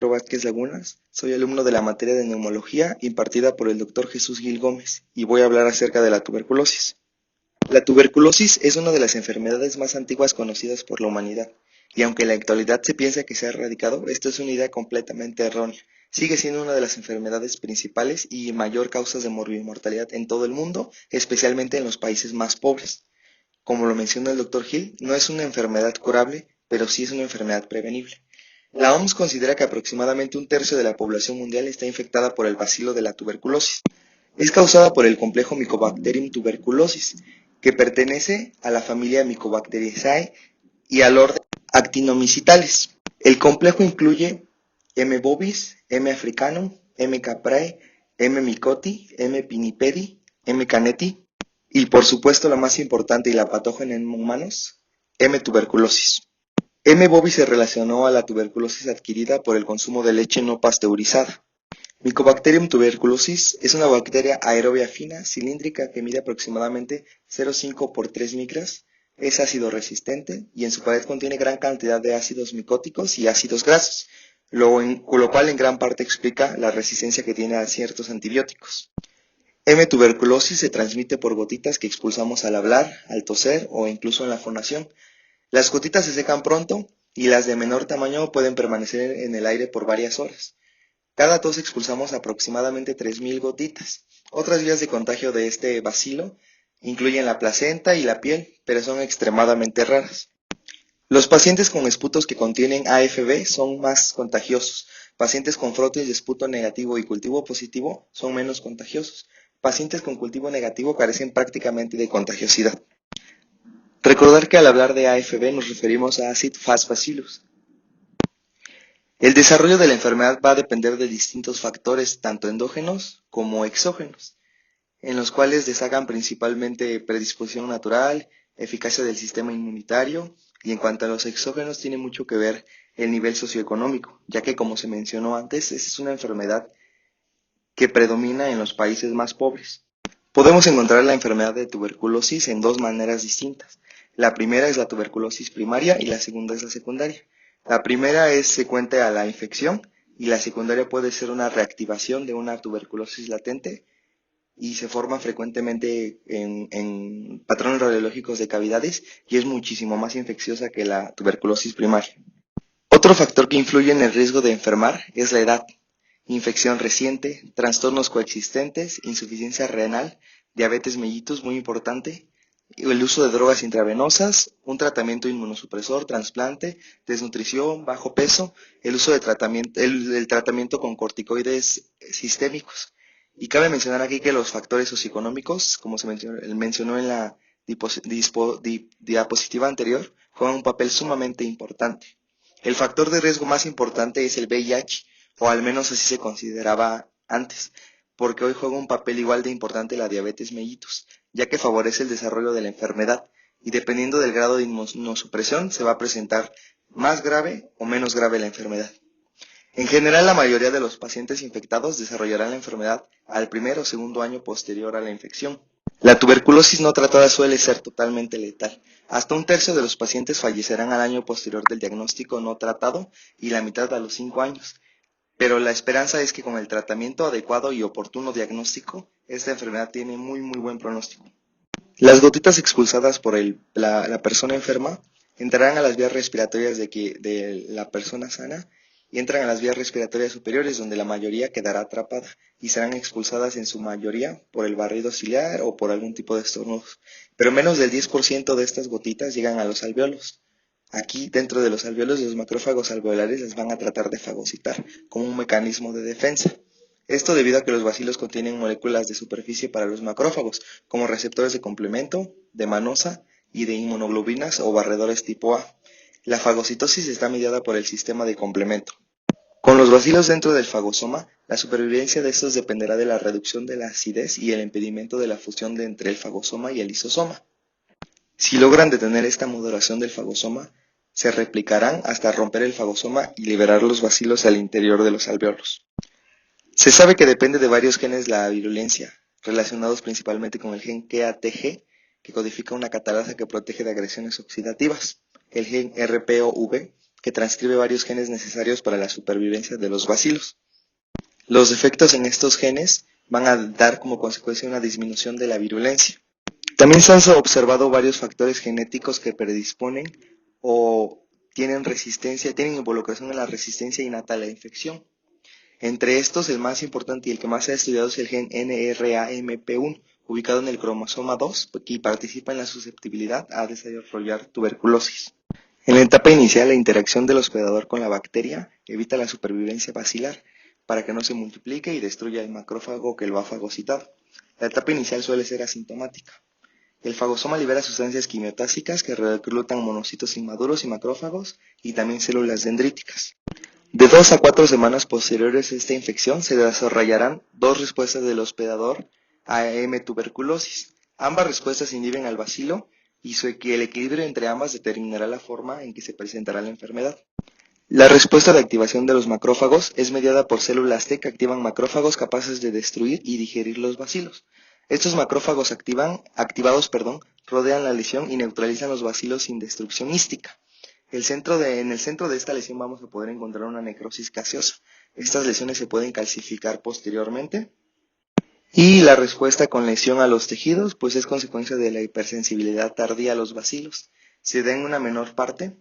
Vázquez Lagunas, soy alumno de la materia de neumología impartida por el Dr. Jesús Gil Gómez y voy a hablar acerca de la tuberculosis. La tuberculosis es una de las enfermedades más antiguas conocidas por la humanidad, y aunque en la actualidad se piensa que se ha erradicado, esto es una idea completamente errónea. Sigue siendo una de las enfermedades principales y mayor causas de morbimortalidad en todo el mundo, especialmente en los países más pobres. Como lo menciona el Dr. Gil, no es una enfermedad curable, pero sí es una enfermedad prevenible. La OMS considera que aproximadamente un tercio de la población mundial está infectada por el bacilo de la tuberculosis. Es causada por el complejo Mycobacterium tuberculosis, que pertenece a la familia Mycobacteriaceae y al orden Actinomycetales. El complejo incluye M. bovis, M. africanum, M. caprae, M. mycoti, M. pinnipedi, M. canneti y por supuesto la más importante y la patógena en humanos, M. tuberculosis. M. bovis se relacionó a la tuberculosis adquirida por el consumo de leche no pasteurizada. Mycobacterium tuberculosis es una bacteria aerobia fina, cilíndrica, que mide aproximadamente 0,5 por 3 micras, es ácido resistente y en su pared contiene gran cantidad de ácidos micóticos y ácidos grasos, lo cual en gran parte explica la resistencia que tiene a ciertos antibióticos. M. tuberculosis se transmite por gotitas que expulsamos al hablar, al toser o incluso en la fonación. Las gotitas se secan pronto y las de menor tamaño pueden permanecer en el aire por varias horas. Cada tos expulsamos aproximadamente 3.000 gotitas. Otras vías de contagio de este bacilo incluyen la placenta y la piel, pero son extremadamente raras. Los pacientes con esputos que contienen AFB son más contagiosos. Pacientes con frotis de esputo negativo y cultivo positivo son menos contagiosos. Pacientes con cultivo negativo carecen prácticamente de contagiosidad. Recordar que al hablar de AFB nos referimos a Acid Fast Bacillus. El desarrollo de la enfermedad va a depender de distintos factores, tanto endógenos como exógenos, en los cuales destacan principalmente predisposición natural, eficacia del sistema inmunitario, y en cuanto a los exógenos tiene mucho que ver el nivel socioeconómico, ya que como se mencionó antes, esta es una enfermedad que predomina en los países más pobres. Podemos encontrar la enfermedad de tuberculosis en dos maneras distintas. La primera es la tuberculosis primaria y la segunda es la secundaria. La primera es secuente a la infección y la secundaria puede ser una reactivación de una tuberculosis latente y se forma frecuentemente en patrones radiológicos de cavidades y es muchísimo más infecciosa que la tuberculosis primaria. Otro factor que influye en el riesgo de enfermar es la edad. Infección reciente, trastornos coexistentes, insuficiencia renal, diabetes mellitus muy importante, el uso de drogas intravenosas, un tratamiento inmunosupresor, trasplante, desnutrición, bajo peso, el uso de tratamiento, el tratamiento con corticoides sistémicos. Y cabe mencionar aquí que los factores socioeconómicos, como se mencionó en la diapositiva anterior, juegan un papel sumamente importante. El factor de riesgo más importante es el VIH, o al menos así se consideraba antes, porque hoy juega un papel igual de importante la diabetes mellitus, ya que favorece el desarrollo de la enfermedad y dependiendo del grado de inmunosupresión se va a presentar más grave o menos grave la enfermedad. En general, la mayoría de los pacientes infectados desarrollarán la enfermedad al primer o segundo año posterior a la infección. La tuberculosis no tratada suele ser totalmente letal. Hasta un tercio de los pacientes fallecerán al año posterior del diagnóstico no tratado y la mitad a los 5 años. Pero la esperanza es que con el tratamiento adecuado y oportuno diagnóstico, esta enfermedad tiene muy buen pronóstico. Las gotitas expulsadas por la persona enferma entrarán a las vías respiratorias de la persona sana y entran a las vías respiratorias superiores donde la mayoría quedará atrapada y serán expulsadas en su mayoría por el barrido ciliar o por algún tipo de estornudos. Pero menos del 10% de estas gotitas llegan a los alvéolos. Aquí, dentro de los alvéolos, los macrófagos alveolares las van a tratar de fagocitar como un mecanismo de defensa. Esto debido a que los bacilos contienen moléculas de superficie para los macrófagos, como receptores de complemento, de manosa y de inmunoglobulinas o barredores tipo A. La fagocitosis está mediada por el sistema de complemento. Con los bacilos dentro del fagosoma, la supervivencia de estos dependerá de la reducción de la acidez y el impedimento de la fusión entre el fagosoma y el lisosoma. Si logran detener esta modulación del fagosoma, se replicarán hasta romper el fagosoma y liberar los bacilos al interior de los alvéolos. Se sabe que depende de varios genes la virulencia, relacionados principalmente con el gen KATG, que codifica una catalasa que protege de agresiones oxidativas, el gen RPOV, que transcribe varios genes necesarios para la supervivencia de los bacilos. Los defectos en estos genes van a dar como consecuencia una disminución de la virulencia. También se han observado varios factores genéticos que predisponen o tienen involucración en la resistencia innata a la infección. Entre estos, el más importante y el que más se ha estudiado es el gen NRAMP1, ubicado en el cromosoma 2, que participa en la susceptibilidad a desarrollar tuberculosis. En la etapa inicial, la interacción del hospedador con la bacteria evita la supervivencia bacilar para que no se multiplique y destruya el macrófago que lo ha fagocitado. La etapa inicial suele ser asintomática. El fagosoma libera sustancias quimiotásicas que reclutan monocitos inmaduros y macrófagos y también células dendríticas. De 2 a 4 semanas posteriores a esta infección se desarrollarán dos respuestas del hospedador a M. tuberculosis. Ambas respuestas inhiben al bacilo y el equilibrio entre ambas determinará la forma en que se presentará la enfermedad. La respuesta de activación de los macrófagos es mediada por células T que activan macrófagos capaces de destruir y digerir los bacilos. Estos macrófagos activados, rodean la lesión y neutralizan los bacilos sin destrucción hística. En el centro de esta lesión vamos a poder encontrar una necrosis gaseosa. Estas lesiones se pueden calcificar posteriormente. Y la respuesta con lesión a los tejidos, pues es consecuencia de la hipersensibilidad tardía a los bacilos. Se da en una menor parte.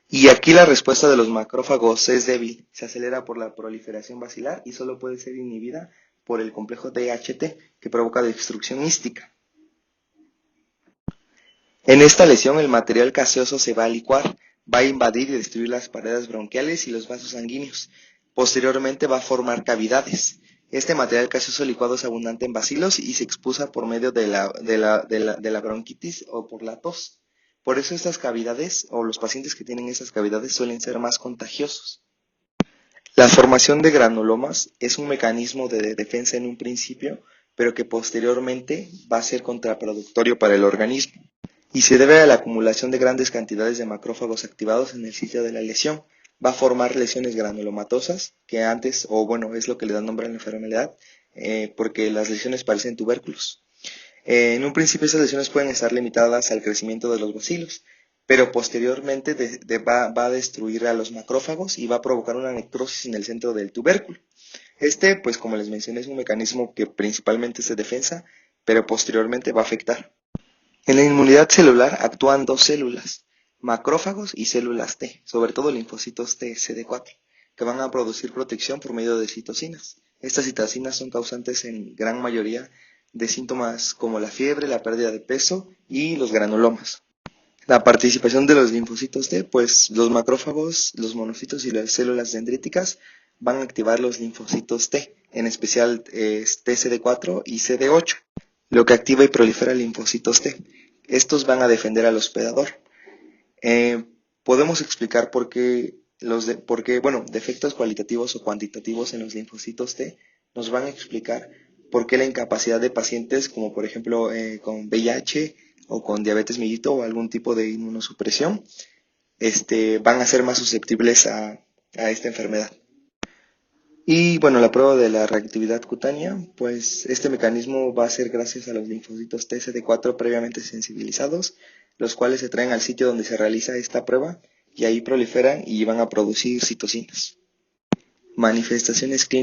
Y aquí la respuesta de los macrófagos es débil, se acelera por la proliferación bacilar y solo puede ser inhibida por el complejo DHT, que provoca destrucción hística. En esta lesión el material gaseoso se va a licuar, va a invadir y destruir las paredes bronquiales y los vasos sanguíneos. Posteriormente va a formar cavidades. Este material gaseoso licuado es abundante en bacilos y se expulsa por medio de la bronquitis o por la tos. Por eso estas cavidades o los pacientes que tienen estas cavidades suelen ser más contagiosos. La formación de granulomas es un mecanismo de defensa en un principio, pero que posteriormente va a ser contraproductorio para el organismo y se debe a la acumulación de grandes cantidades de macrófagos activados en el sitio de la lesión. Va a formar lesiones granulomatosas, que es lo que le da nombre a la enfermedad, porque las lesiones parecen tubérculos. En un principio esas lesiones pueden estar limitadas al crecimiento de los bacilos, pero posteriormente va a destruir a los macrófagos y va a provocar una necrosis en el centro del tubérculo. Pues como les mencioné, es un mecanismo que principalmente es de defensa, pero posteriormente va a afectar. En la inmunidad celular actúan dos células, macrófagos y células T, sobre todo linfocitos T CD4, que van a producir protección por medio de citocinas. Estas citocinas son causantes en gran mayoría de síntomas como la fiebre, la pérdida de peso y los granulomas. La participación de los linfocitos T, pues los macrófagos, los monocitos y las células dendríticas van a activar los linfocitos T, en especial TCD4 y CD8, lo que activa y prolifera linfocitos T. Estos van a defender al hospedador. Podemos explicar por qué defectos cualitativos o cuantitativos en los linfocitos T nos van a explicar por qué la incapacidad de pacientes como por ejemplo con VIH o con diabetes mellito o algún tipo de inmunosupresión van a ser más susceptibles a esta enfermedad. Y bueno, la prueba de la reactividad cutánea, pues este mecanismo va a ser gracias a los linfocitos TCD4 previamente sensibilizados, los cuales se traen al sitio donde se realiza esta prueba y ahí proliferan y van a producir citocinas. Manifestaciones clínicas.